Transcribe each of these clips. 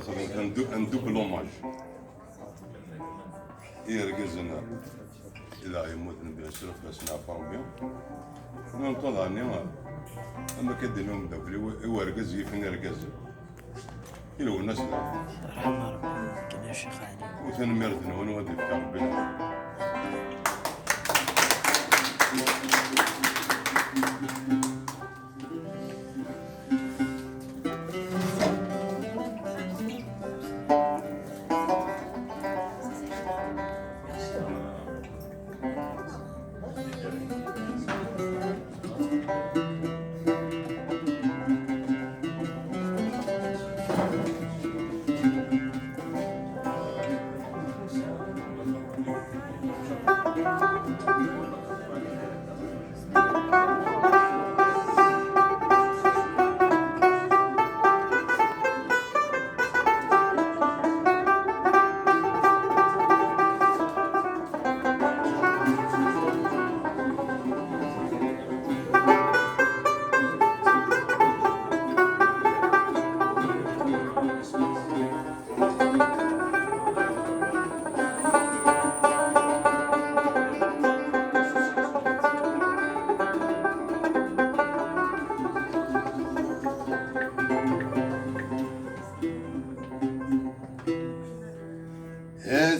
ندوك لوماج يركزنا إذا يموت نبي نشرف باش نعرفهم بهم نطلع نيما أما كدنهم دبلي يوركز يفني ركز يلو الناس رحمة ربي كنا الشيخ علي وثنمرتنا ونودي في ربنا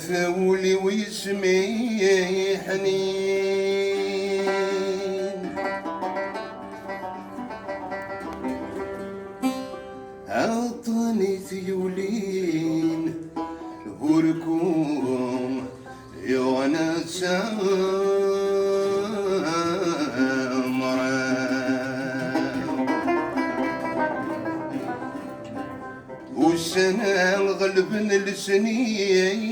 ثولي ويسمي حنين عطني ثيولين هوركم يوانا والسنة الغلب السنين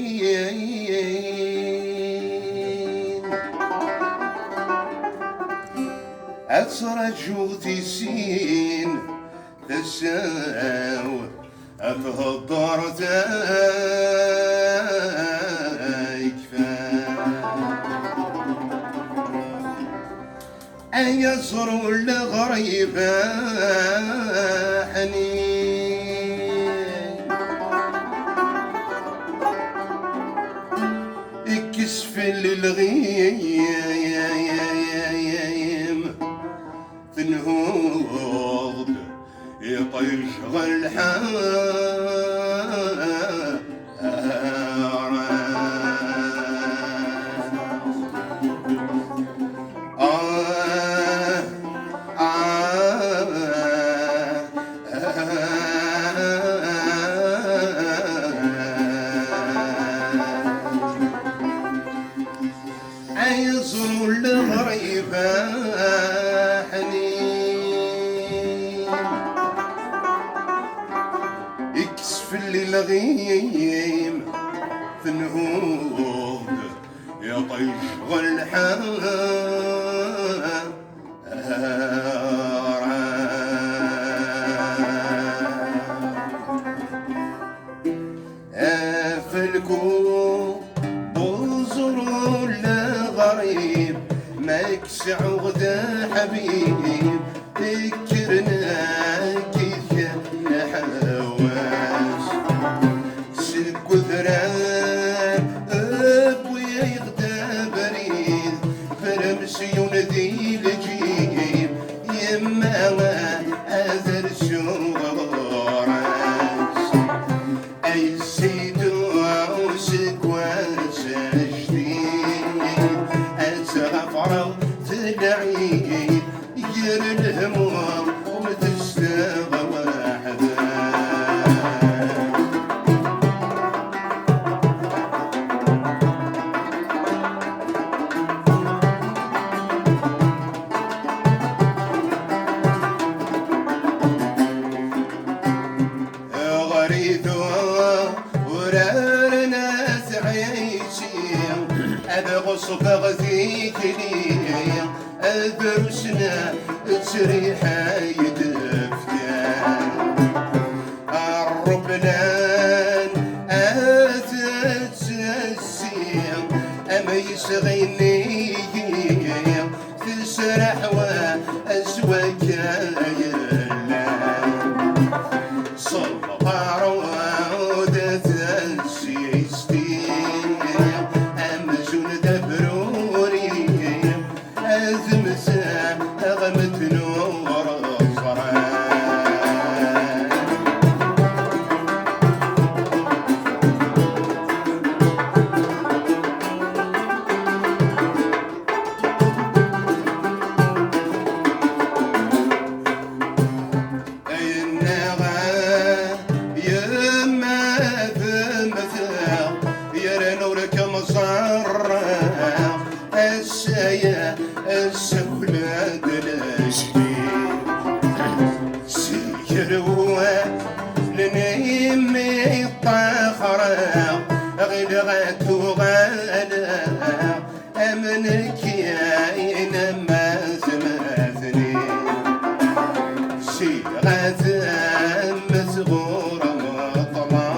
أترجو تسين تساو أتهضر تكفى أيسر الغريبة حنين كسف للغيم تنهض يطير شغل يزور الغريبة حنين يكسف للغيم تنهوض يطيش فالكو بوزروا الغريب ماكس عقدة حبيب ذكرنا كيف نحواس سلك وذران ابويا يغدا بريد فرمسي وندي لجيب يما اذر شوراس اي سيدو سكواس جديد اتغفر تدعي يجر الهموم ومتستغى وحده أبغى غثيك لي أدرسنا تسريحة يدفتان الربلان أتتسسيم أما يسغيني تسرح وأزواج يلا صلى الله غازم مسغورة طلع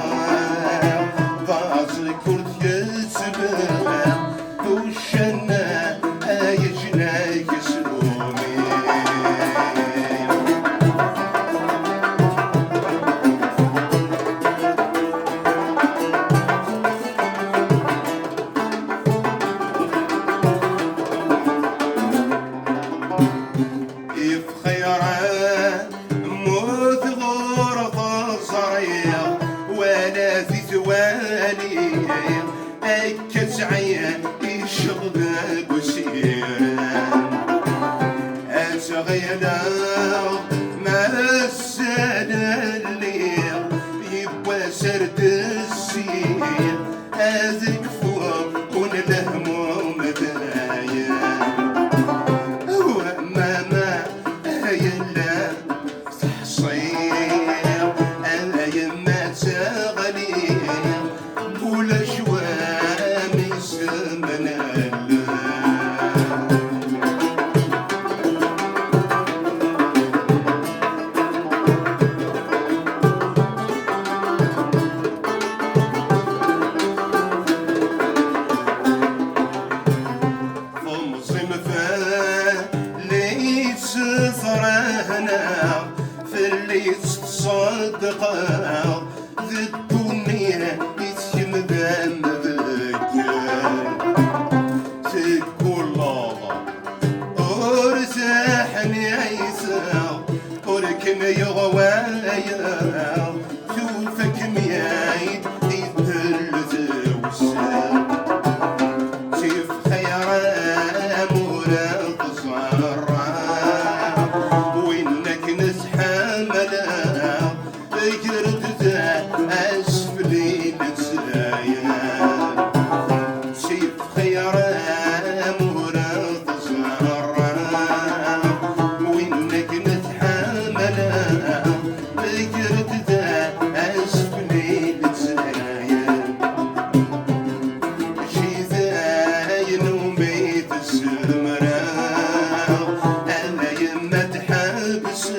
ضاز كرت يسبع وشنا يجنا يسلومي وانا في ثواني اكس عيان الشغل بسير اتغينا ما السنة الليل يبقى سرد السير هذيك فوق ونلهموم داير وماما يلا تحصير انا يما تغلي ولا شوامي سمنا في اللي تصدق ذي الدنيا يتمدن ذكر تقول الله ارزحني عيسى ولكن يغوايا شوفك ميايد يدل توسع شوف خير امورا تصرع أسفلي نتسايا شيف خير أمورا تصرع وإنك نتحاملا فكرت ذا أسفلي نتسايا شي ذاين وميت السمرا أنا يما تحبس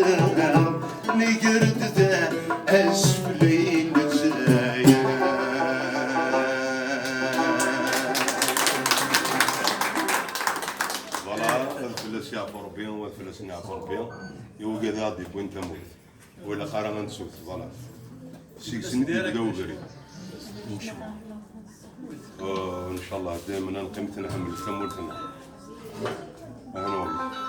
نقرت ذا أسفلي الفلس يعبر بهم والفلس يعبر بهم يوجد هذه وين تموت ولا قارن نسوت فوالا سيكسن يبداو غير ان شاء الله دائما قيمتنا هم تمولتنا انا والله